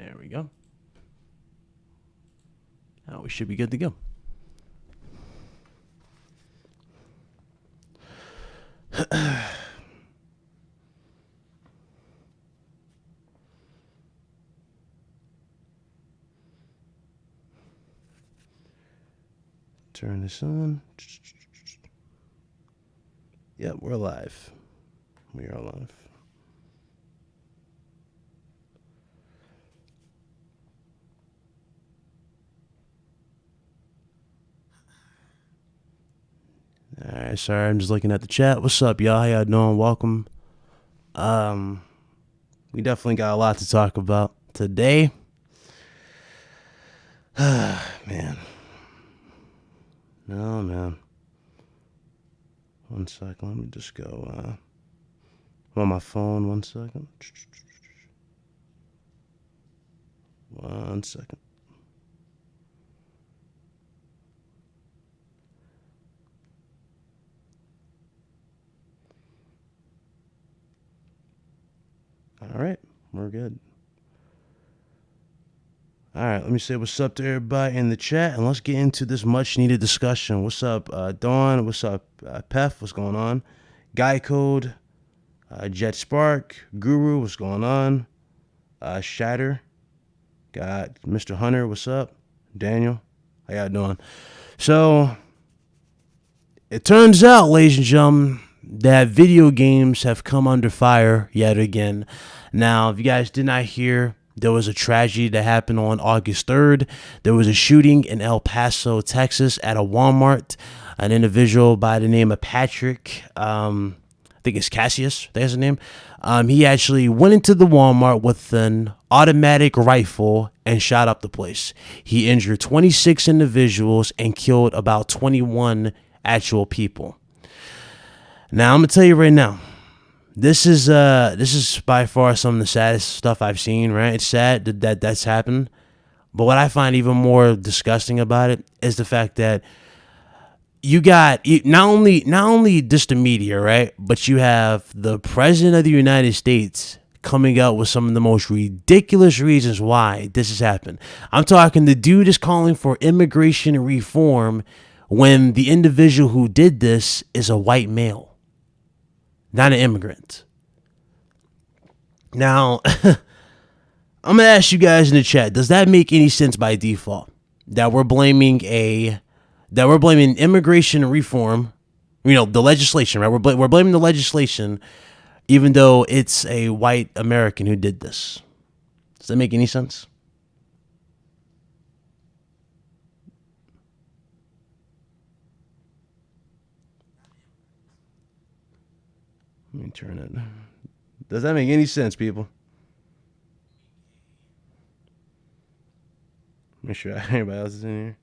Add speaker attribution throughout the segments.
Speaker 1: There we go. Now we should be good to go. Turn this on. Yep, we're live. We are live. All right, sorry, I'm just looking at the chat. What's up, y'all? How y'all doing? Welcome. We definitely got a lot to talk about today. Man. No, man. 1 second. Let me just go. I'm on my phone. 1 second. 1 second. All right, we're good. All right, let me say what's up to everybody in the chat, and let's get into this much-needed discussion. What's up, Dawn? What's up, Pef? What's going on? Guy Code, Jet Spark, Guru. What's going on? Shatter. Got Mr. Hunter. What's up? Daniel. How y'all doing? So, it turns out, ladies and gentlemen, that video games have come under fire yet again. Now, if you guys did not hear, there was a tragedy that happened on August 3rd. There was a shooting in El Paso, Texas at a Walmart. An individual by the name of Patrick, I think it's Cassius, that's his name. He actually went into the Walmart with an automatic rifle and shot up the place. He injured 26 individuals and killed about 21 actual people. Now, I'm going to tell you right now, this is by far some of the saddest stuff I've seen, right? It's sad that that's happened. But what I find even more disgusting about it is the fact that you got not only just the media, right? But you have the president of the United States coming out with some of the most ridiculous reasons why this has happened. I'm talking the dude is calling for immigration reform when the individual who did this is a white male. Not an immigrant. Now, I'm going to ask you guys in the chat, does that make any sense by default? That we're blaming immigration reform, the legislation, right? We're blaming the legislation even though it's a white American who did this. Does that make any sense? Let me turn it. Does that make any sense, people? Make sure everybody else is in here.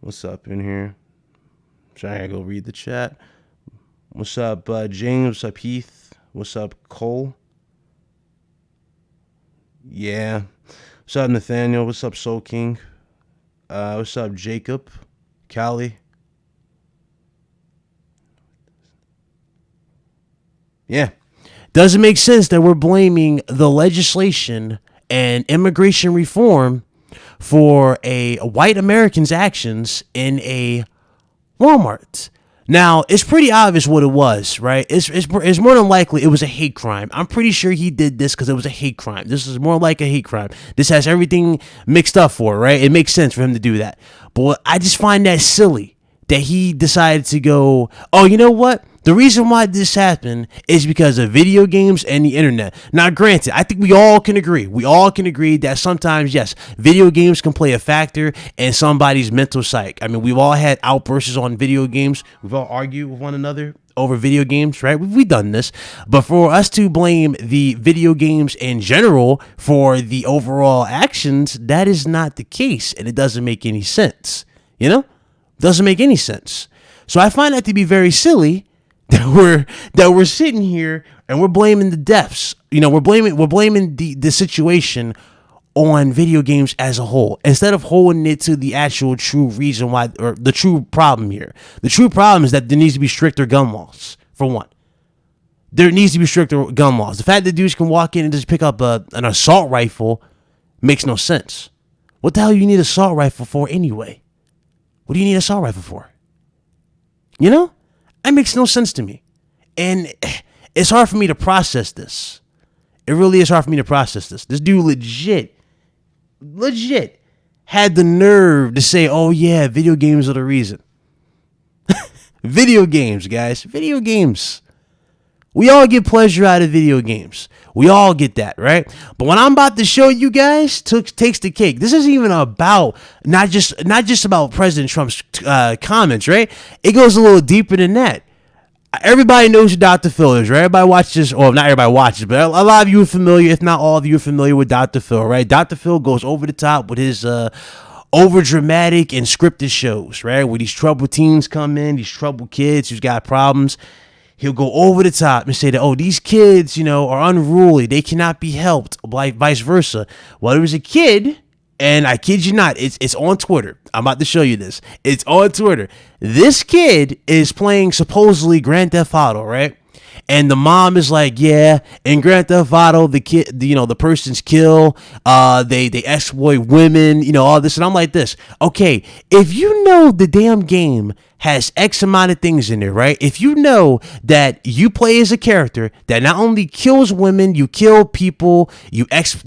Speaker 1: What's up in here? I'm trying to go read the chat. What's up, James? What's up, Heath? What's up, Cole? Yeah. What's up, Nathaniel? What's up, Soul King? What's up, Jacob? Callie? Yeah. Doesn't make sense that we're blaming the legislation and immigration reform for a white American's actions in a Walmart. Now, it's pretty obvious what it was, right? It's more than likely it was a hate crime. I'm pretty sure he did this because it was a hate crime. This is more like a hate crime. This has everything mixed up for it, right? It makes sense for him to do that. But I just find that silly that he decided to go, oh, you know what? The reason why this happened is because of video games and the internet. Now, granted, I think we all can agree. We all can agree that sometimes, yes, video games can play a factor in somebody's mental psyche. I mean, we've all had outbursts on video games. We've all argued with one another over video games, right? We've done this. But for us to blame the video games in general for the overall actions, that is not the case. And it doesn't make any sense. Doesn't make any sense. So I find that to be very silly. That we're sitting here and we're blaming the deaths. We're blaming the situation on video games as a whole instead of holding it to the actual true reason why, or the true problem here. The true problem is that there needs to be stricter gun laws, for one. there needs to be stricter gun laws. The fact that dudes can walk in and just pick up an assault rifle makes no sense. What the hell you need an assault rifle for anyway? What do you need an assault rifle for? You know? That makes no sense to me. And it's hard for me to process this. It really is hard for me to process this. This dude legit had the nerve to say, oh yeah, video games are the reason. Video games, guys. Video games. We all get pleasure out of video games. We all get that, right? But when I'm about to show you guys, takes the cake. This isn't even about not just about President Trump's comments, right? It goes a little deeper than that. Everybody knows who Dr. Phil is, right? Everybody watches, or not everybody watches, but a lot of you are familiar, if not all of you are familiar with Dr. Phil, right? Dr. Phil goes over the top with his over dramatic and scripted shows, right? Where these troubled teens come in, these troubled kids who's got problems. He'll go over the top and say that, oh, these kids, are unruly. They cannot be helped, like vice versa. Well, there was a kid, and I kid you not, it's on Twitter. I'm about to show you this. It's on Twitter. This kid is playing supposedly Grand Theft Auto, right? And the mom is like, yeah, in Grand Theft Auto, the kid, the person's kill, they exploit women, all this. And I'm like this, okay, if you know the damn game has X amount of things in there, right? If you know that you play as a character that not only kills women, you kill people, you export,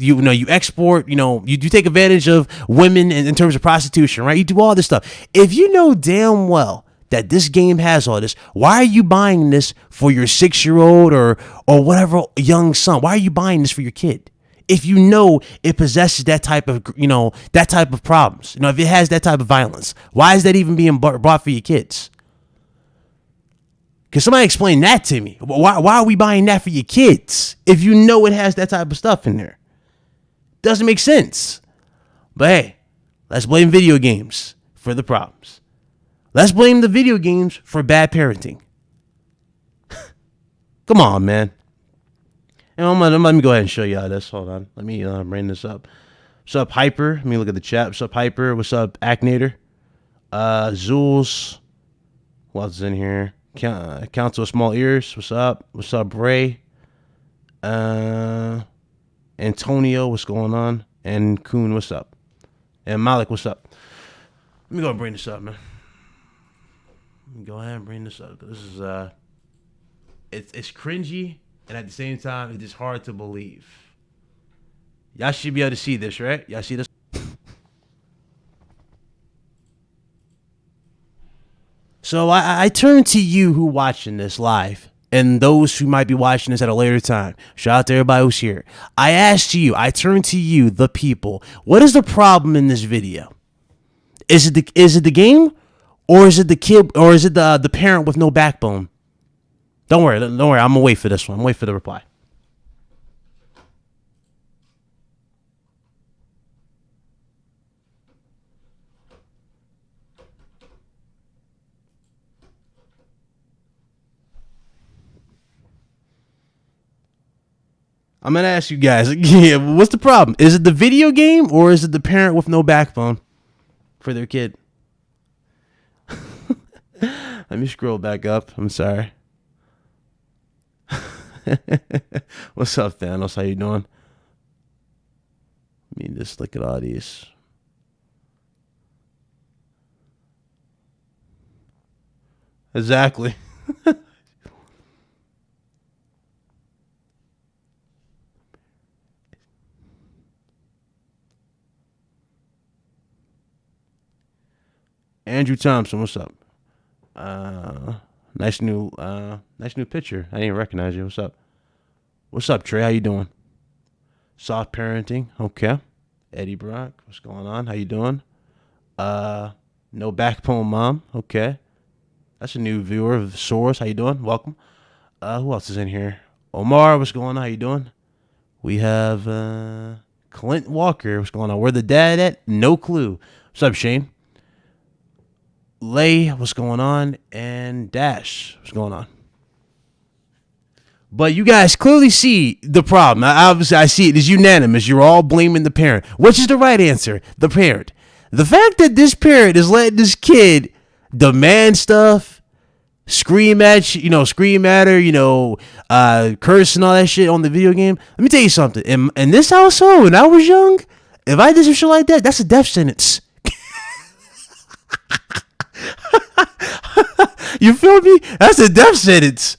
Speaker 1: you take advantage of women in terms of prostitution, right? You do all this stuff. If you know damn well that this game has all this, why are you buying this for your 6-year-old or whatever young son? Why are you buying this for your kid? If you know it possesses that type of, that type of problems, if it has that type of violence, why is that even being bought for your kids? Can somebody explain that to me? Why are we buying that for your kids if you know it has that type of stuff in there? Doesn't make sense. But hey, let's blame video games for the problems. Let's blame the video games for bad parenting. Come on, man. And let me go ahead and show you how this. Hold on. Let me bring this up. What's up, Hyper? Let me look at the chat. What's up, Hyper? What's up, Acnator? Zools. Who else is in here? Council of Small Ears. What's up? What's up, Ray? Antonio. What's going on? And Kuhn. What's up? And Malik. What's up? Let me go and bring this up, man. Let me go ahead and bring this up. This is it's cringy, and at the same time, it's just hard to believe. Y'all should be able to see this, right? Y'all see this? So I turn to you who watching this live, and those who might be watching this at a later time. Shout out to everybody who's here. I turn to you, the people. What is the problem in this video? Is it the game? Or is it the kid, or is it the parent with no backbone? Don't worry. I'm gonna wait for this one. I'm gonna wait for the reply. I'm gonna ask you guys, what's the problem? Is it the video game, or is it the parent with no backbone for their kid? Let me scroll back up. I'm sorry. What's up, Thanos? How you doing? Let me just look at all these. Exactly. Andrew Thompson, what's up? Nice new picture. I didn't recognize you. What's up? What's up, Trey? How you doing? Soft parenting. Okay. Eddie Brock, what's going on? How you doing? No backbone mom. Okay. That's a new viewer of Source. How you doing? Welcome. Who else is in here? Omar, what's going on? How you doing? We have Clint Walker. What's going on? Where the dad at? No clue. What's up, Shane? Lay, what's going on? And Dash, what's going on? But you guys clearly see the problem. Obviously, I see it as unanimous. You're all blaming the parent. Which is the right answer? The parent. The fact that this parent is letting this kid demand stuff, scream at her, curse and all that shit on the video game. Let me tell you something. In this household, when I was young, if I did some shit like that, that's a death sentence. You feel me? That's a death sentence.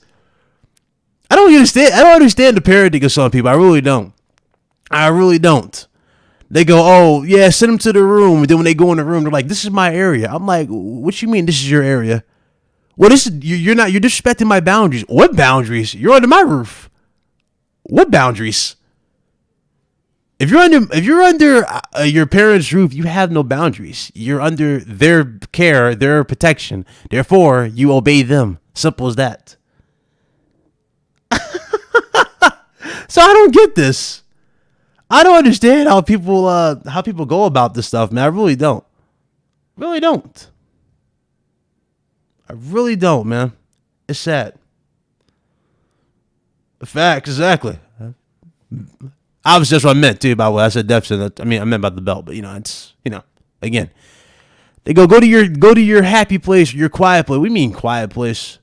Speaker 1: I don't understand the parenting of some people. I really don't. They go, oh yeah, send them to the room. And then when they go in the room, they're like, "This is my area." I'm like, "What you mean this is your area?" Well, this is you're disrespecting my boundaries. What boundaries? You're under my roof. What boundaries? If you're under your parents' roof, you have no boundaries. You're under their care, their protection. Therefore, you obey them. Simple as that. So I don't get this. I don't understand how people go about this stuff, man. I really don't. I really don't, man. It's sad. Facts, exactly. Obviously, that's what I meant too. By what I said, deficit. I meant about the belt, but it's again, they go to your happy place, your quiet place. We mean quiet place.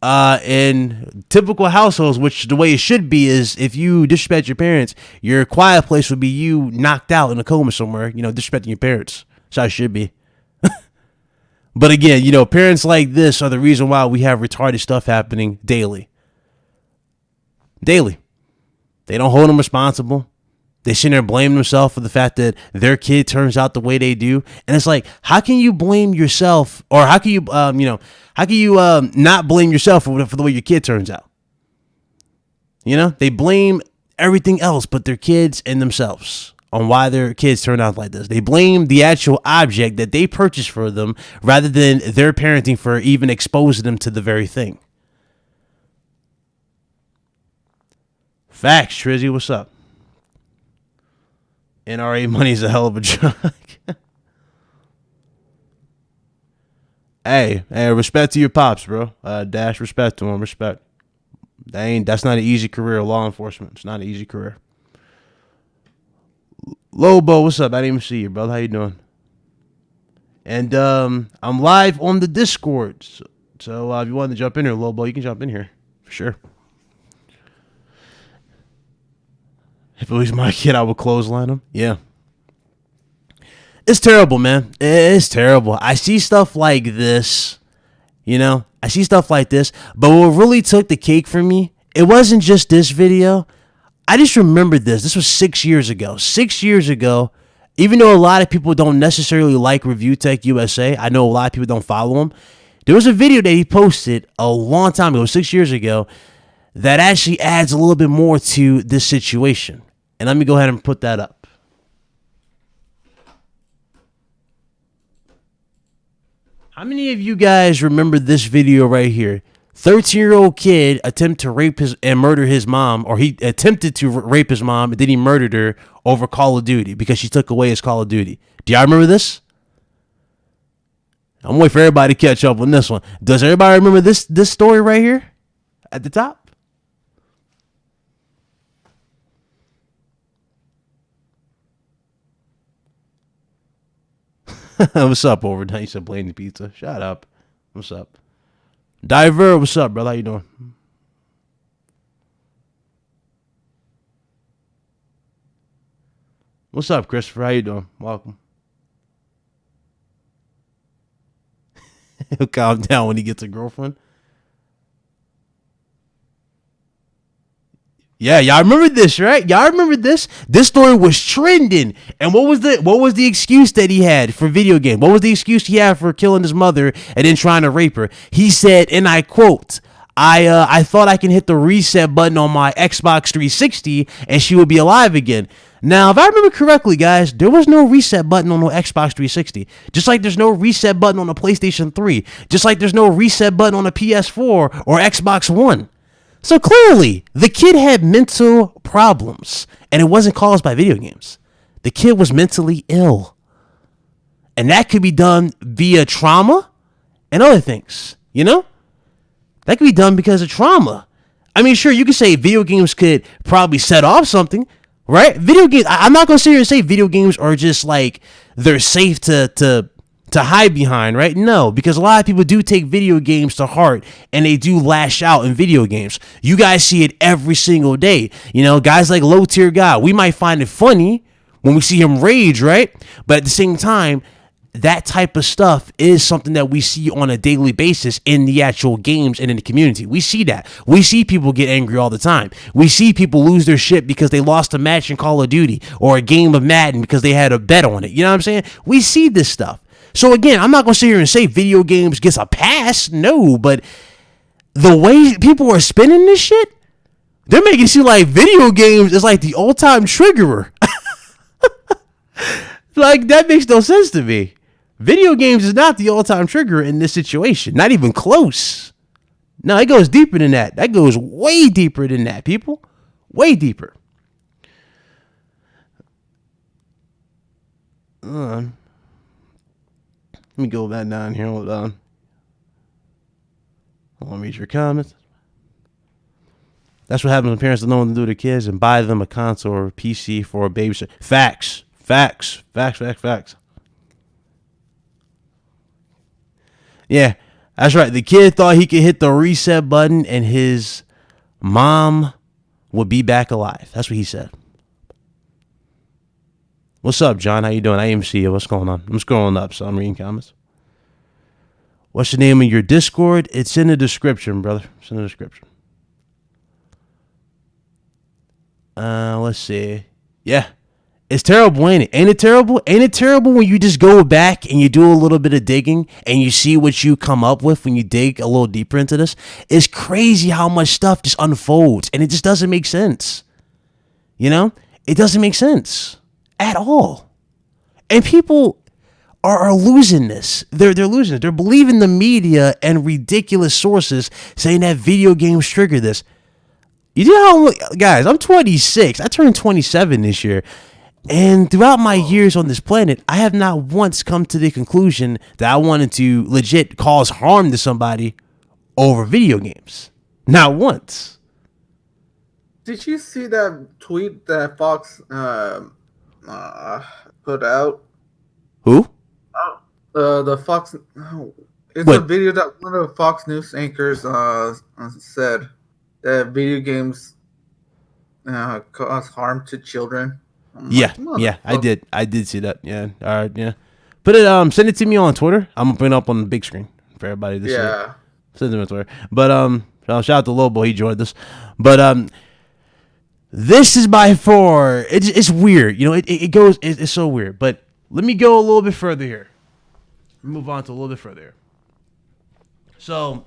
Speaker 1: In typical households, which the way it should be is if you disrespect your parents, your quiet place would be you knocked out in a coma somewhere, disrespecting your parents. That's how it should be. But again, parents like this are the reason why we have retarded stuff happening daily. Daily. They don't hold them responsible. They sit there and blame themselves for the fact that their kid turns out the way they do. And it's like, how can you blame yourself, or how can you, not blame yourself for the way your kid turns out? They blame everything else but their kids and themselves on why their kids turn out like this. They blame the actual object that they purchased for them rather than their parenting for even exposing them to the very thing. Facts, Trizzy, what's up? NRA money's a hell of a drug. Hey, respect to your pops, bro. Dash respect to him, respect. That's not an easy career, law enforcement. It's not an easy career. Lobo, what's up? I didn't even see you, brother. How you doing? And I'm live on the Discord. So if you want to jump in here, Lobo, you can jump in here. For sure. If it was my kid, I would clothesline him. Yeah. It's terrible, man. It's terrible. I see stuff like this, But what really took the cake for me, it wasn't just this video. I just remembered this. This was 6 years ago. 6 years ago, even though a lot of people don't necessarily like Review Tech USA, I know a lot of people don't follow him. There was a video that he posted a long time ago, 6 years ago, that actually adds a little bit more to this situation. And let me go ahead and put that up. How many of you guys remember this video right here? 13-year-old kid attempted to rape and murder his mom, or he attempted to rape his mom, and then he murdered her over Call of Duty because she took away his Call of Duty. Do y'all remember this? I'm waiting for everybody to catch up on this one. Does everybody remember this story right here at the top? What's up, Overnight? You said blame the pizza. Shut up. What's up? Diver, what's up, brother? How you doing? What's up, Christopher? How you doing? Welcome. He'll calm down when he gets a girlfriend. Yeah, y'all remember this, right? Y'all remember this? This story was trending. And what was the excuse that he had for video game? What was the excuse he had for killing his mother and then trying to rape her? He said, and I quote, I thought I can hit the reset button on my Xbox 360 and she would be alive again. Now, if I remember correctly, guys, there was no reset button on the Xbox 360. Just like there's no reset button on the PlayStation 3. Just like there's no reset button on the PS4 or Xbox One. So clearly, the kid had mental problems, and it wasn't caused by video games. The kid was mentally ill. And that could be done via trauma and other things, That could be done because of trauma. I mean, sure, you could say video games could probably set off something, right? Video games, I'm not going to sit here and say video games are just like, they're safe to to hide behind, right? No, because a lot of people do take video games to heart and they do lash out in video games. You guys see it every single day. You know, guys like Low Tier Guy, we might find it funny when we see him rage, right? But at the same time, that type of stuff is something that we see on a daily basis in the actual games and in the community. We see that. We see people get angry all the time. We see people lose their shit because they lost a match in Call of Duty or a game of Madden because they had a bet on it. You know what I'm saying? We see this stuff. So again, I'm not going to sit here and say video games gets a pass. No, but the way people are spinning this shit, they're making it seem like video games is like the all-time triggerer. Like, that makes no sense to me. Video games is not the all-time triggerer in this situation. Not even close. No, it goes deeper than that. That goes way deeper than that, people. Way deeper. Let me go back down here. Hold on. I want to read your comments. That's what happens when parents don't know what to do with their kids and buy them a console or a PC for a babysitter. Facts. Facts. Facts, facts, facts. Yeah, that's right. The kid thought he could hit the reset button and his mom would be back alive. That's what he said. What's up, John? How you doing? I didn't see you. What's going on? I'm scrolling up, so I'm reading comments. What's the name of your Discord? It's in the description, brother. It's in the description. Let's see. Yeah. It's terrible, ain't it? Ain't it terrible? Ain't it terrible when you just go back and you do a little bit of digging and you see what you come up with when you dig a little deeper into this? It's crazy how much stuff just unfolds and it just doesn't make sense. You know? It doesn't make sense at all. And people are losing this. They're losing it. They're believing the media and ridiculous sources saying that video games trigger this. You know how, guys, I'm 26. I turned 27 this year. And throughout my years on this planet, I have not once come to the conclusion that I wanted to legit cause harm to somebody over video games. Not once.
Speaker 2: Did you see that tweet that Fox put out?
Speaker 1: Who?
Speaker 2: The Fox. It's
Speaker 1: what?
Speaker 2: A video that one of the Fox News anchors said that video games cause harm to children.
Speaker 1: Yeah, I did see that. Yeah, all right, yeah. Put it, send it to me on Twitter. I'm gonna put it up on the big screen for everybody to see. Send it on Twitter. But shout out to Lobo, he joined us. But this is by far it's weird. You know, it's so weird. But let me go a little bit further here. Move on to a little bit further here. So.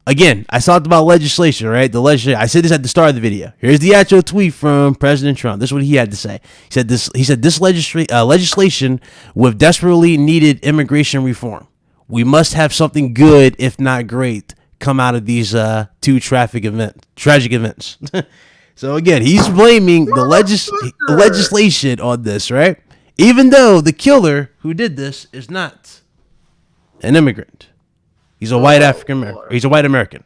Speaker 1: Again, I talked about legislation, right? The legislation. I said this at the start of the video. Here's the actual tweet from President Trump. This is what he had to say. He said this legislation with desperately needed immigration reform. We must have something good, if not great, come out of these two tragic events. So again, he's blaming the legislation on this, right? Even though the killer who did this is not an immigrant. He's a white African American. He's a white American.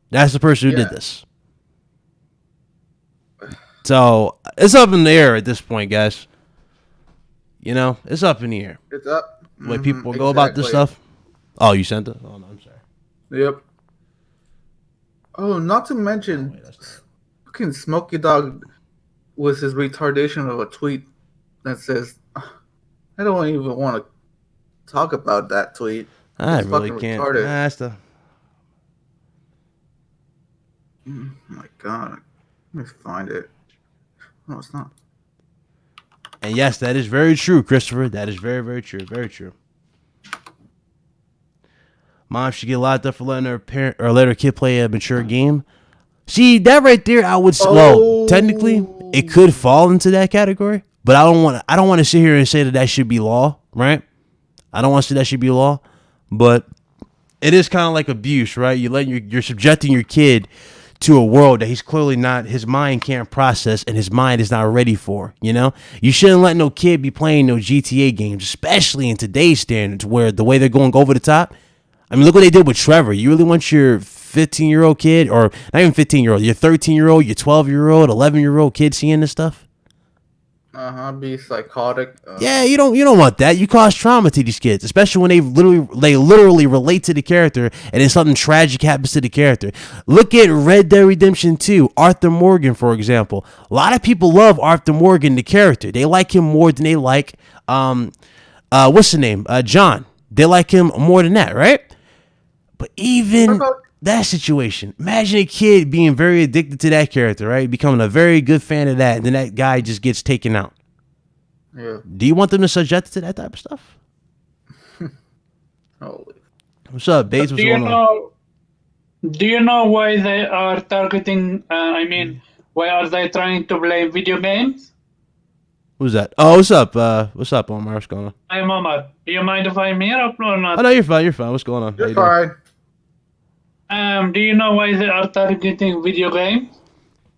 Speaker 1: That's the person who did this. So it's up in the air at this point, guys. You know, it's up in the air.
Speaker 2: It's up.
Speaker 1: The way people go about this stuff. Oh, you sent it? Oh no, I'm sorry.
Speaker 2: Yep. Oh, not to mention, fucking Smokey Dog was his retardation of a tweet that says, "I don't even want to talk about that tweet."
Speaker 1: I really can't. That's the.
Speaker 2: Oh my God. Let me find it. No, it's not.
Speaker 1: And yes, that is very true, Christopher. That is very, very true. Very true. Mom should get locked up for letting her parent or let her kid play a mature game. See, that right there, I would. Well, technically, it could fall into that category, but I don't want to sit here and say that should be law, right? I don't want to say that should be law. But it is kind of like abuse, right? You're subjecting your kid to a world that he's clearly not, his mind can't process and his mind is not ready for, you know? You shouldn't let no kid be playing no GTA games, especially in today's standards where the way they're going over the top. I mean, look what they did with Trevor. You really want your 15-year-old kid, or not even 15-year-old, your 13-year-old, your 12-year-old, 11-year-old kid seeing this stuff?
Speaker 2: Be psychotic.
Speaker 1: Yeah, you don't want that. You cause trauma to these kids, especially when they literally relate to the character and then something tragic happens to the character. Look at Red Dead Redemption 2, Arthur Morgan, for example. A lot of people love Arthur Morgan, the character. They like him more than they like what's the name? John. They like him more than that, right? But even that situation, imagine a kid being very addicted to that character, right? Becoming a very good fan of that, and then that guy just gets taken out.
Speaker 2: Yeah.
Speaker 1: Do you want them to subject to that type of stuff?
Speaker 2: Holy.
Speaker 1: What's up, Bates? What's going on?
Speaker 3: Do you know why they are targeting? Why are they trying to play video games?
Speaker 1: Who's that? Oh, what's up? What's up, Omar? What's going on?
Speaker 3: I'm Omar. Do you mind if I'm here or not?
Speaker 1: Oh no, you're fine. You're fine. What's going on?
Speaker 2: You're fine.
Speaker 3: Do you know why they are targeting video games?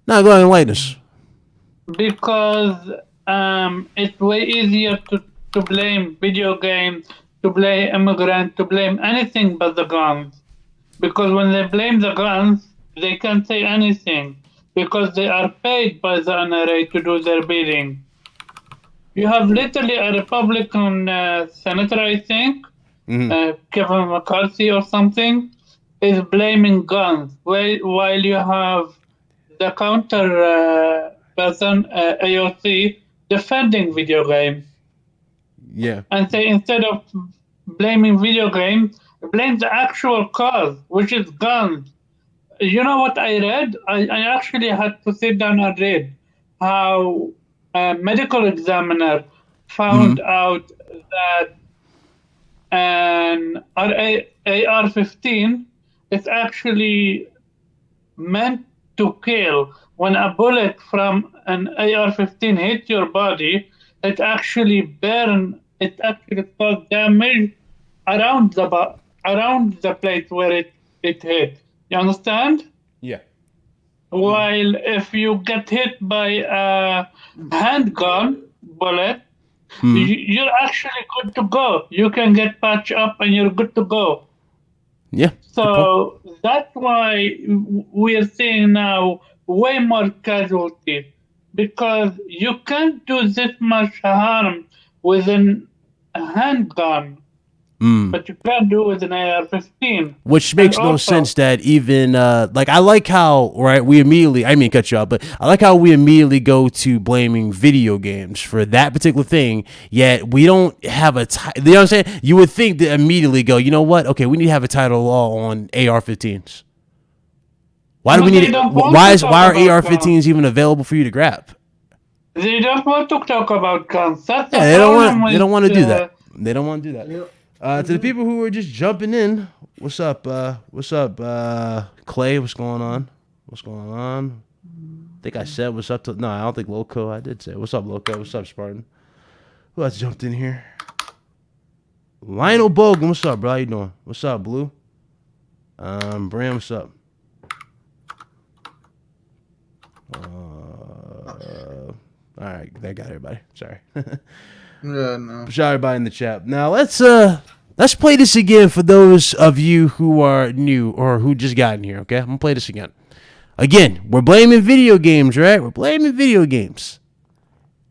Speaker 1: No, go ahead and enlighten us.
Speaker 3: Because it's way easier to blame video games, to blame immigrants, to blame anything but the guns. Because when they blame the guns, they can't say anything because they are paid by the NRA to do their bidding. You have literally a Republican senator, I think, Kevin McCarthy or something, is blaming guns, while you have the counter person, AOC, defending video games.
Speaker 1: Yeah.
Speaker 3: And say instead of blaming video games, blame the actual cause, which is guns. You know what I read? I actually had to sit down and read how a medical examiner found out that an AR-15 is actually meant to kill. When a bullet from an AR-15 hits your body, it actually causes damage around the place where it hit. You understand?
Speaker 1: Yeah.
Speaker 3: While if you get hit by a handgun bullet, you're actually good to go. You can get patched up and you're good to go.
Speaker 1: Yeah.
Speaker 3: So that's why we're seeing now way more casualties, because you can't do this much harm with a handgun. But you can't do it with an AR-15.
Speaker 1: Which makes no sense that even, I like how, right, we immediately, I didn't mean to cut you off, but I like how we immediately go to blaming video games for that particular thing, yet we don't have a title, you know what I'm saying? You would think to immediately go, you know what, okay, we need to have a title law on AR-15s. Why do we need it? Why are AR-15s even available for you to grab?
Speaker 3: They don't want to talk about guns. That's
Speaker 1: they don't want to do that. They don't want to do that.
Speaker 2: Yep.
Speaker 1: To the people who are just jumping in, what's up? Clay, what's going on? What's going on? I think I said what's up to. No, I don't think Loco. I did say what's up, Loco. What's up, Spartan? Who else jumped in here? Lionel Bogan, what's up, bro? How you doing? What's up, Blue? Bram, what's up? All right, that got everybody. Sorry.
Speaker 2: Yeah, no.
Speaker 1: Shout out everybody in the chat. Now let's play this again for those of you who are new or who just got in here. Okay, I'm gonna play this again. Again, we're blaming video games, right? We're blaming video games.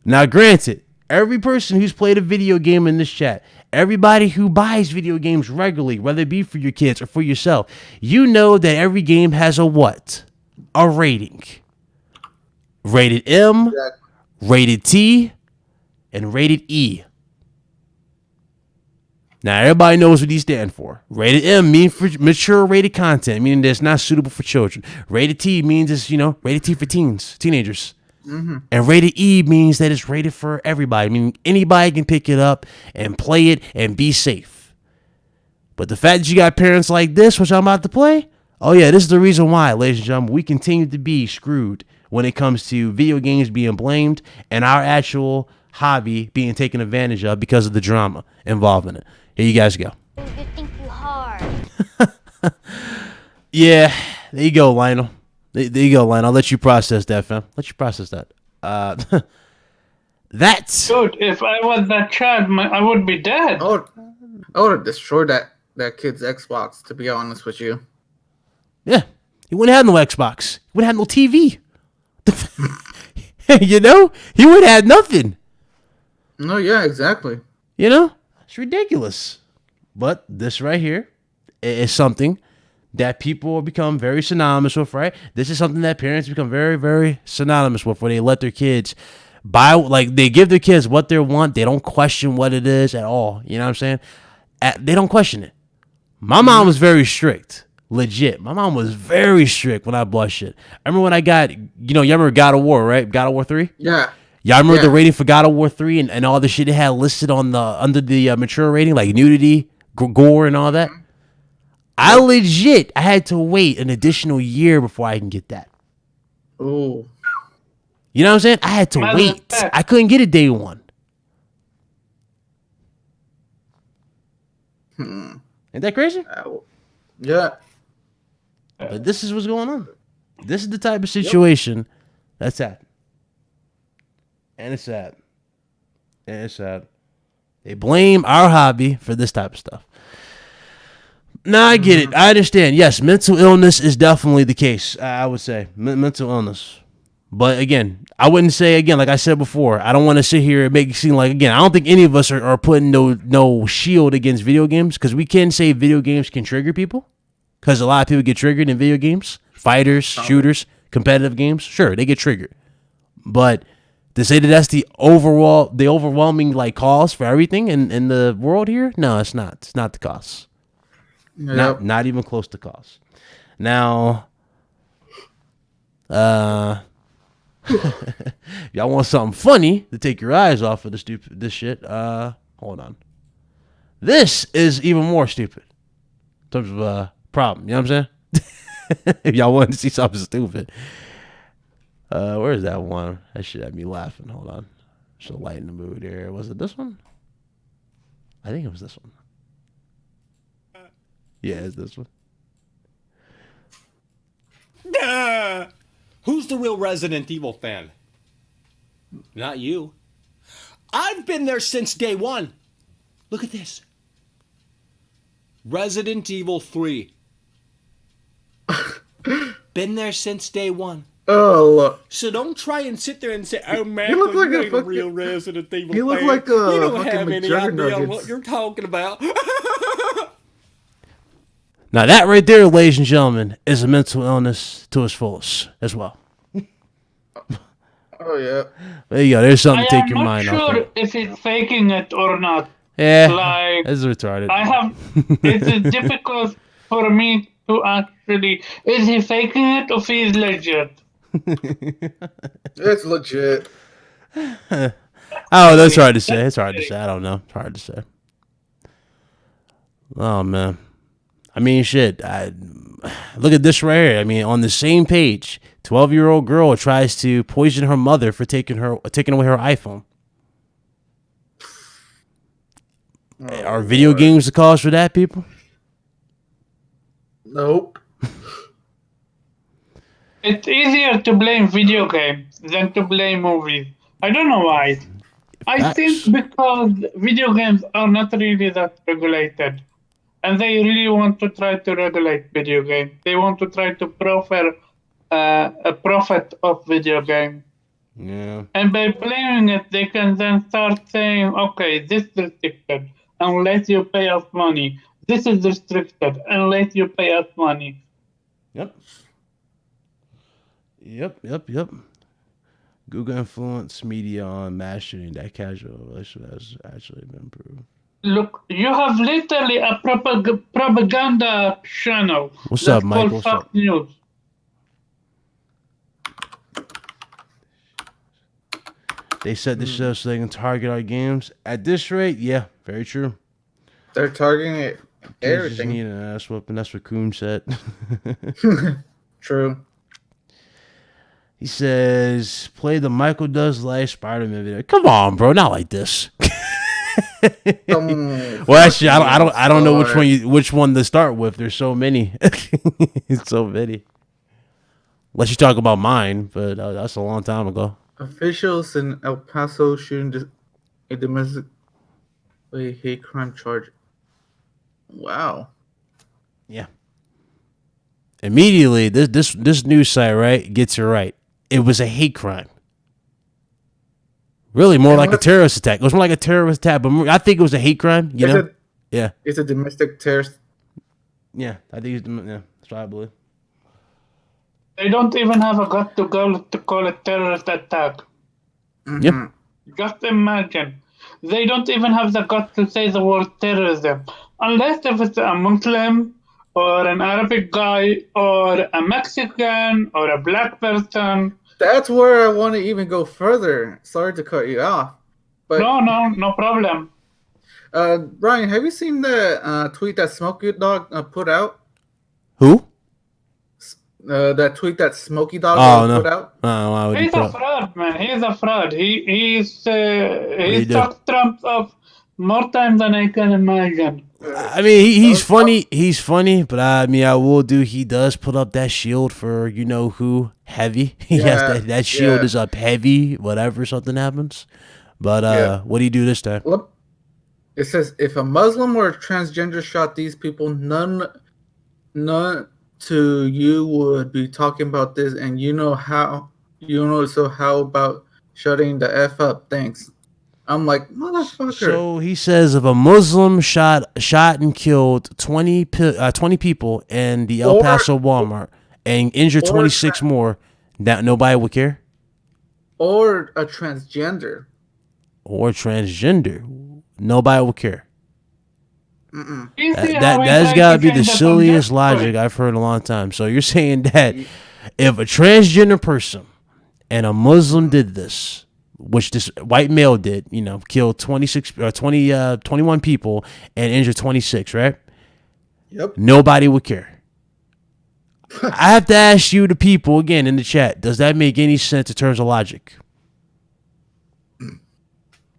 Speaker 1: Now, granted, every person who's played a video game in this chat, everybody who buys video games regularly, whether it be for your kids or for yourself, you know that every game has a what? A rating. Rated M,
Speaker 2: Exactly.
Speaker 1: rated T, and rated E. Now, everybody knows what these stand for. Rated M means for mature rated content, meaning that it's not suitable for children. Rated T means it's, rated T for teenagers. And rated E means that it's rated for everybody, meaning anybody can pick it up and play it and be safe. But the fact that you got parents like this, which I'm about to play, oh yeah, this is the reason why, ladies and gentlemen, we continue to be screwed when it comes to video games being blamed and our actual hobby being taken advantage of because of the drama involved in it. Here you guys go.
Speaker 4: You think you hard.
Speaker 1: Yeah, there you go, Lionel. There you go, Lionel. I'll let you process that, fam. Let you process that. That's...
Speaker 3: Dude, if I was that child, I would be dead.
Speaker 2: I would have destroyed that kid's Xbox, to be honest with you.
Speaker 1: Yeah, he wouldn't have no Xbox. He wouldn't have no TV. You know, he would have had nothing.
Speaker 2: No, yeah, exactly.
Speaker 1: You know, it's ridiculous. But this right here is something that people become very synonymous with, right? This is something that parents become very, very synonymous with, where they let their kids buy, like they give their kids what they want. They don't question what it is at all. You know what I'm saying? They don't question it. My mom was very strict. Legit. My mom was very strict when I bought shit. I remember when I got, you remember God of War, right? God of War 3?
Speaker 2: Yeah.
Speaker 1: Y'all remember the rating for God of War 3 and all the shit it had listed on the under the mature rating, like nudity, gore, and all that? I had to wait an additional year before I can get that.
Speaker 2: Oh.
Speaker 1: You know what I'm saying? I had to wait. I couldn't get it day one. Ain't that crazy?
Speaker 2: Yeah.
Speaker 1: But this is what's going on. This is the type of situation that's happening. And it's sad. They blame our hobby for this type of stuff. No, I get it. I understand. Yes, mental illness is definitely the case, I would say. Mental illness. But again, I wouldn't say, again, like I said before, I don't want to sit here and make it seem like, again, I don't think any of us are putting no shield against video games, because we can say video games can trigger people, because a lot of people get triggered in video games. Fighters, shooters, competitive games, sure, they get triggered. But to say that that's the overwhelming like cause for everything in the world here, no, it's not. It's not the cause. Yep. Not even close to cause. Now, y'all want something funny to take your eyes off of this shit? Hold on. This is even more stupid in terms of problem. You know what I'm saying? If y'all want to see something stupid. Where is that one? That shit had me laughing. Hold on. Should lighten the mood here. Was it this one? I think it was this one. Yeah, it's this one.
Speaker 4: Who's the real Resident Evil fan? Not you. I've been there since day one. Look at this. Resident Evil 3. Been there since day one.
Speaker 2: Oh, look.
Speaker 4: So don't try and sit there and say, "Oh man,
Speaker 2: you look like
Speaker 4: a real Resident Evil."
Speaker 2: You look
Speaker 4: fan.
Speaker 2: like a
Speaker 4: you don't
Speaker 2: fucking
Speaker 4: have any idea on what you're talking about.
Speaker 1: Now that right there, ladies and gentlemen, is a mental illness to its fullest as well.
Speaker 2: Oh yeah.
Speaker 1: There you go. There's something to take your mind off.
Speaker 3: I'm not sure if he's faking it or not.
Speaker 1: Yeah,
Speaker 3: like,
Speaker 1: it's retarded.
Speaker 3: It's difficult for me to actually. Is he faking it or he's legit?
Speaker 2: It's legit.
Speaker 1: Oh, that's hard to say. It's hard to say. I don't know. It's hard to say. Oh man. I mean, shit. Look at this right here. I mean, on the same page, 12-year-old girl tries to poison her mother for taking away her iPhone. Are video games the cause for that, people?
Speaker 2: Nope.
Speaker 3: It's easier to blame video games than to blame movies. I don't know why. I think because video games are not really that regulated. And they really want to try to regulate video games. They want to try to proffer a profit of video games.
Speaker 1: Yeah.
Speaker 3: And by blaming it, they can then start saying, okay, this is restricted unless you pay us money. This is restricted unless you pay us money.
Speaker 1: Yep. Google influence media on mastering that casual relationship has actually been improved.
Speaker 3: Look, you have literally a propaganda channel.
Speaker 1: What's up, Mike? What's up?
Speaker 3: News.
Speaker 1: They set this show so they can target our games. At this rate, yeah, very true.
Speaker 2: They're targeting everything.
Speaker 1: Just need an ass whooping. That's what Coon said.
Speaker 2: True.
Speaker 1: He says, "Play the Michael Does Life Spider-Man video." Come on, bro, not like this. Well, actually, I don't know which one to start with. There's so many. So many. Unless you talk about mine, but that's a long time ago.
Speaker 2: Officials in El Paso shooting a domestic hate crime charge. Wow.
Speaker 1: Yeah. Immediately, this news site, right, gets it right. It was a hate crime. Really, more
Speaker 2: And
Speaker 1: like a
Speaker 2: what-
Speaker 1: terrorist attack. It was more like a terrorist attack, but I think it was a hate crime. You know? Yeah,
Speaker 2: It's a domestic terrorist.
Speaker 1: yeah. I think that's what I believe.
Speaker 3: They don't even have a gut to call it terrorist attack.
Speaker 1: Yeah.
Speaker 3: Just imagine. They don't even have the guts to say the word terrorism. Unless if it's a Muslim or an Arabic guy or a Mexican or a black person.
Speaker 2: That's where I want to even go further. Sorry to cut you off. But
Speaker 3: No problem.
Speaker 2: Brian, have you seen the tweet that Smokey Dog put out?
Speaker 1: Who?
Speaker 2: That tweet that Smokey Dog
Speaker 1: no.
Speaker 2: put out?
Speaker 1: Why would he
Speaker 3: He's
Speaker 1: put
Speaker 3: a
Speaker 1: up?
Speaker 3: fraud, man. He's a fraud. He's
Speaker 1: he do?
Speaker 3: sucked Trump up more times than I can imagine.
Speaker 1: I mean, he's funny. He's funny, but I mean, I will do. He does put up that shield for you know who heavy. He has that shield is up heavy. Whatever something happens, but what do you do this time?
Speaker 2: Look, it says if a Muslim or a transgender shot these people, none to you would be talking about this, and you know how. So how about shutting the F up? Thanks. I'm like, motherfucker.
Speaker 1: So he says if a Muslim shot and killed 20 people in the El Paso Walmart and injured 26 more, that nobody would care?
Speaker 2: Or a transgender.
Speaker 1: Nobody would care.
Speaker 3: You see how
Speaker 1: That's
Speaker 3: he
Speaker 1: got to
Speaker 3: tried
Speaker 1: be
Speaker 3: to
Speaker 1: the
Speaker 3: change
Speaker 1: silliest
Speaker 3: subject?
Speaker 1: logic I've heard in a long time. So you're saying that if a transgender person and a Muslim did this, which this white male did, you know, killed 21 people and injured 26, right?
Speaker 2: Yep.
Speaker 1: Nobody would care. I have to ask you, the people, again in the chat, does that make any sense in terms of logic?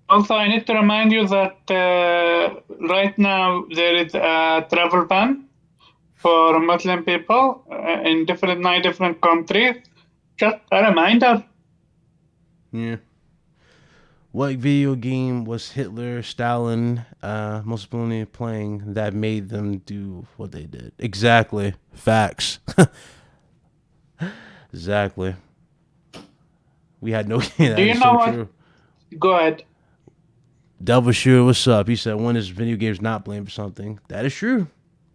Speaker 3: Also, I need to remind you that right now there is a travel ban for Muslim people in 9 different countries. Just a reminder.
Speaker 1: Yeah. What video game was Hitler, Stalin, Mussolini playing that made them do what they did? Exactly. Facts. Exactly. We had no. That
Speaker 3: Do you
Speaker 1: is
Speaker 3: know
Speaker 1: so
Speaker 3: what?
Speaker 1: true.
Speaker 3: Go ahead.
Speaker 1: Devil Shooter, what's up? He said, when is video games not blamed for something? That is true.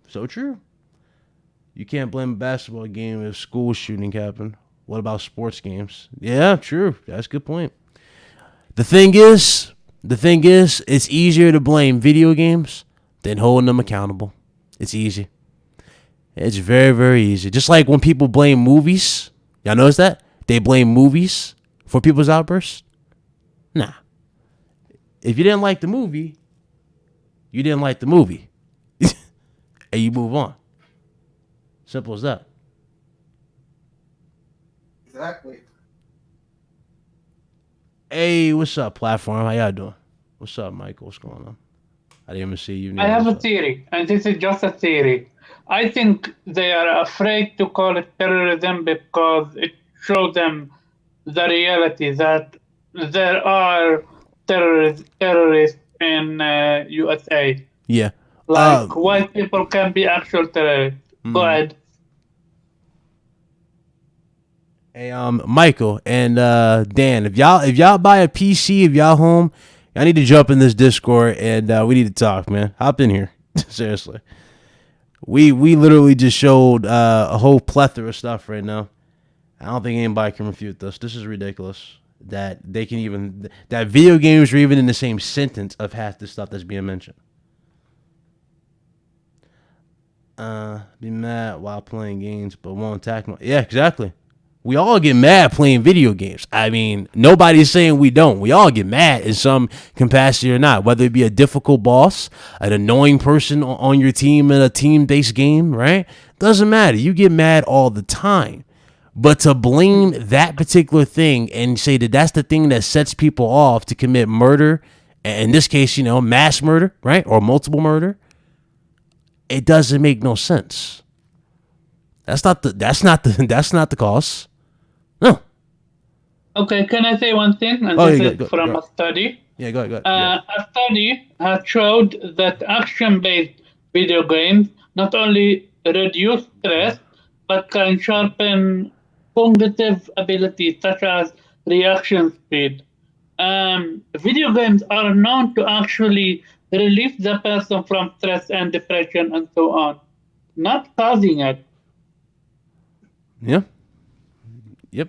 Speaker 1: So true. You can't blame a basketball game if school shooting happened. What about sports games? Yeah, true. That's a good point. The thing is, it's easier to blame video games than holding them accountable. It's easy. It's very, very easy. Just like when people blame movies. Y'all notice that? They blame movies for people's outbursts. Nah. If you didn't like the movie, you didn't like the movie. And you move on. Simple as that.
Speaker 2: Exactly.
Speaker 1: Hey, what's up, platform? How y'all doing? What's up, Michael? What's going on? I didn't even see you.
Speaker 3: I have a
Speaker 1: What's up?
Speaker 3: theory, and this is just a theory. I think they are afraid to call it terrorism because it shows them the reality that there are terrorists in USA.
Speaker 1: Yeah.
Speaker 3: Like white people can be actual terrorists. Go ahead.
Speaker 1: Hey, Michael and Dan, if y'all buy a PC, if y'all home, y'all need to jump in this Discord and we need to talk, man. Hop in here. Seriously. We literally just showed a whole plethora of stuff right now. I don't think anybody can refute this. This is ridiculous. That video games are even in the same sentence of half the stuff that's being mentioned. Be mad while playing games, but won't attack me. Yeah, exactly. We all get mad playing video games. I mean, nobody's saying we don't. We all get mad in some capacity or not, whether it be a difficult boss, an annoying person on your team in a team-based game, right? Doesn't matter. You get mad all the time. But to blame that particular thing and say that that's the thing that sets people off to commit murder, in this case, mass murder, right? Or multiple murder, it doesn't make no sense. That's not the cause. No.
Speaker 3: Okay, can I say one thing? And
Speaker 1: Oh,
Speaker 3: this
Speaker 1: yeah,
Speaker 3: is
Speaker 1: go,
Speaker 3: from
Speaker 1: go.
Speaker 3: a study.
Speaker 1: Yeah, go ahead.
Speaker 3: A study has showed that action-based video games not only reduce stress, but can sharpen cognitive abilities such as reaction speed. Video games are known to actually relieve the person from stress and depression and so on, not causing it.
Speaker 1: Yeah. Yep.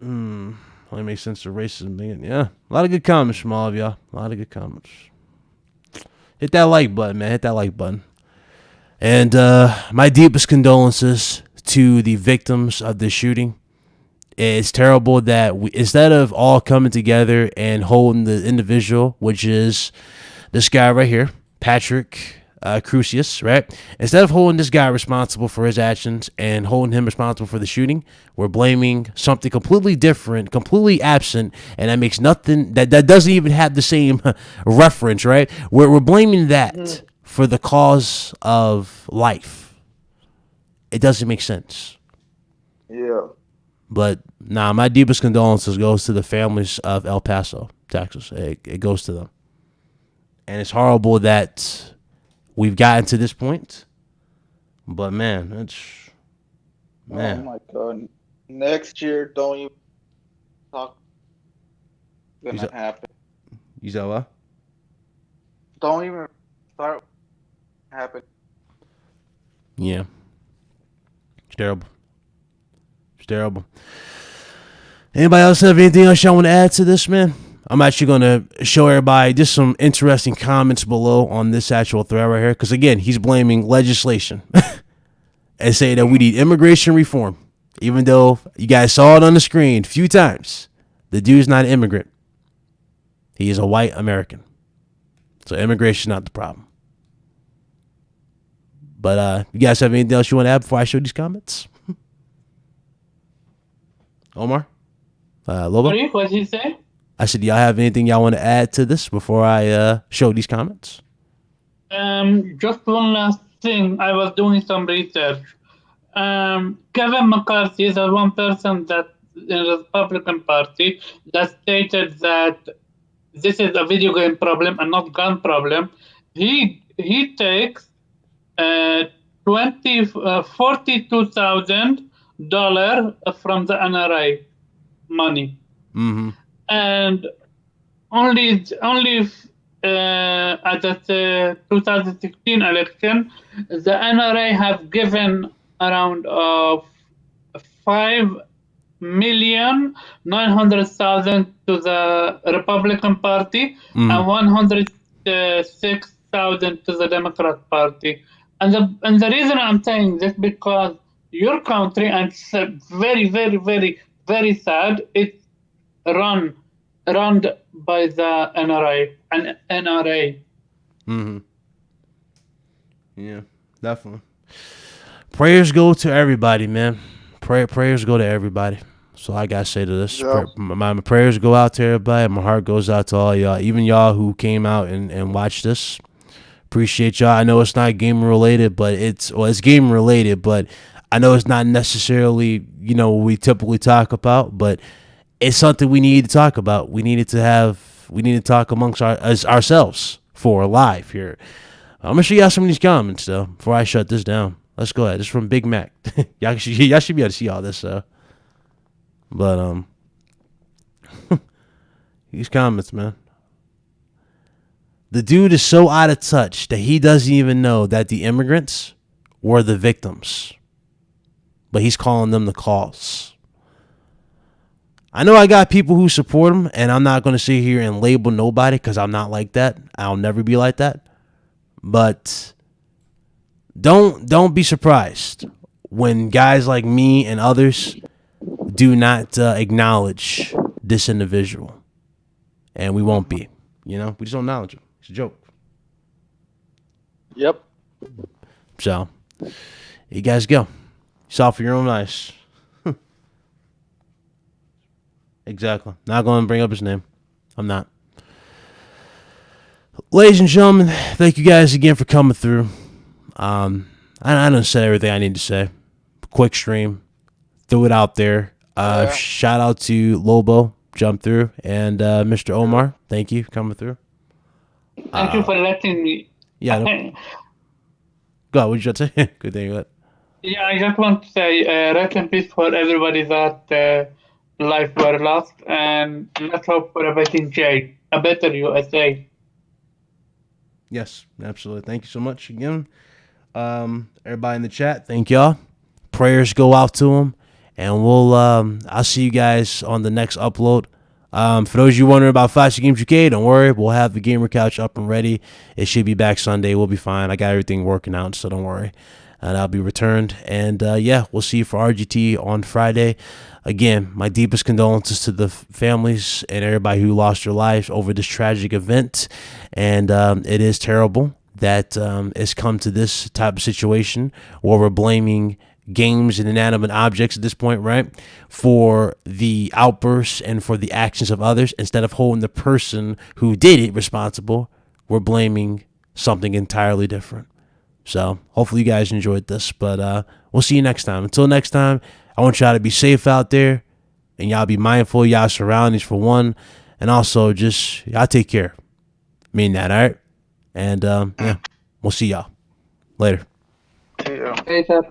Speaker 1: Only makes sense to racism. Yeah. A lot of good comments from all of y'all. A lot of good comments. Hit that like button, man. Hit that like button. And my deepest condolences to the victims of this shooting. It's terrible that instead of all coming together and holding the individual, which is this guy right here, Patrick Crucius, right? Instead of holding this guy responsible for his actions and holding him responsible for the shooting, we're blaming something completely different, completely absent, and that makes nothing, that doesn't even have the same reference, right? We're blaming that for the cause of life. It doesn't make sense.
Speaker 2: Yeah.
Speaker 1: But nah, my deepest condolences goes to the families of El Paso, Texas. It goes to them. And it's horrible that we've gotten to this point. But man,
Speaker 2: Oh
Speaker 1: man.
Speaker 2: my god. Next year, don't even talk.
Speaker 1: You
Speaker 2: Gonna
Speaker 1: said,
Speaker 2: happen.
Speaker 1: you said what?
Speaker 2: Don't even start. Happen.
Speaker 1: Yeah. It's terrible. It's terrible. Anybody else have anything else y'all want to add to this, man? I'm actually going to show everybody just some interesting comments below on this actual thread right here. Because, again, he's blaming legislation and saying that we need immigration reform. Even though you guys saw it on the screen a few times, the dude's not an immigrant. He is a white American. So immigration is not the problem. But you guys have anything else you want to add before I show these comments? Omar? Lobo?
Speaker 3: Sorry, what did you say?
Speaker 1: I said, do y'all have anything y'all want to add to this before I show these comments?
Speaker 3: Just one last thing. I was doing some research. Kevin McCarthy is the one person that in the Republican Party that stated that this is a video game problem and not gun problem. He takes $42,000 from the NRA money, and only at the 2016 election, the NRA have given around 5,900,000 to the Republican Party and 106,000 to the Democrat Party. And the reason I'm saying this because your country, and it's very, very, very, very sad, it's run by the NRA and NRA.
Speaker 1: Yeah, definitely. Prayers go to everybody, man. Prayers go to everybody. So I gotta say to this,
Speaker 2: Yeah.
Speaker 1: my prayers go out to everybody. My heart goes out to all y'all, even y'all who came out and watched this. Appreciate y'all. I know it's not game related, but it's game related, but I know it's not necessarily what we typically talk about, but it's something we need to talk about. We need to talk amongst ourselves for live here. I'm gonna show y'all some of these comments though before I shut this down. Let's go ahead. This is from Big Mac. y'all should be able to see all this but these comments, man. The dude is so out of touch that he doesn't even know that the immigrants were the victims, but he's calling them the cause. I know I got people who support him, and I'm not going to sit here and label nobody because I'm not like that. I'll never be like that. But don't be surprised when guys like me and others do not acknowledge this individual. And we won't be. We just don't acknowledge him. It's a joke.
Speaker 2: Yep.
Speaker 1: So, you guys go. Saw for your own eyes. Exactly. Not going to bring up his name. I'm not. Ladies and gentlemen, thank you guys again for coming through. I done said everything I need to say. Quick stream. Threw it out there. Shout out to Lobo. Jump through. And Mr. Omar, thank you for coming through.
Speaker 3: Thank you for letting me.
Speaker 1: Yeah. Go ahead. What did you say? Good thing.
Speaker 3: Yeah, I just want to say rest in peace for everybody that lives were lost, and let's hope for a better USA.
Speaker 1: Yes, absolutely. Thank you so much again. Everybody in the chat, thank y'all. Prayers go out to them, and I'll see you guys on the next upload. For those of you wondering about Flash Games UK, don't worry. We'll have the gamer couch up and ready. It should be back Sunday. We'll be fine. I got everything working out, so don't worry. And I'll be returned. And yeah, we'll see you for RGT on Friday. Again, my deepest condolences to the families and everybody who lost their lives over this tragic event. And it is terrible that it's come to this type of situation where we're blaming games and inanimate objects at this point, right, for the outbursts and for the actions of others. Instead of holding the person who did it responsible, we're blaming something entirely different. So hopefully you guys enjoyed this, but we'll see you next time. Until next time, I want y'all to be safe out there, and y'all be mindful of y'all surroundings for one, and also just y'all take care. Mean that, all right? And yeah, we'll see y'all later.
Speaker 2: Yeah.
Speaker 3: Later.